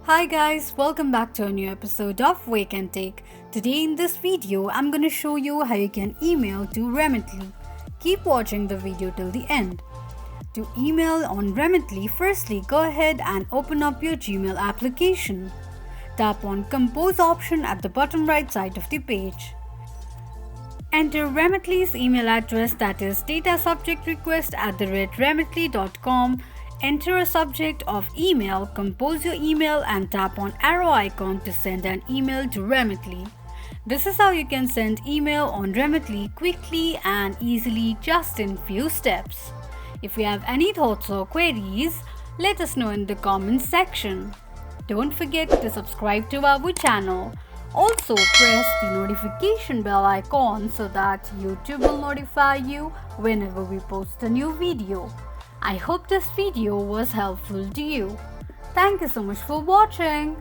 Hi guys, welcome back to a new episode of Wake&Tech. Today in this video, I'm going to show you how you can email to Remitly. Keep watching the video till the end. To email on Remitly, firstly go ahead and open up your Gmail application. Tap on Compose option at the bottom right side of the page. Enter Remitly's email address, that is datasubjectrequest@remitly.com. Enter a subject of email, compose your email and tap on arrow icon to send an email to Remitly. This is how you can send email on Remitly quickly and easily, just in few steps. If you have any thoughts or queries, let us know in the comments section. Don't forget to subscribe to our channel. Also press the notification bell icon so that YouTube will notify you whenever we post a new video. I hope this video was helpful to you. Thank you so much for watching.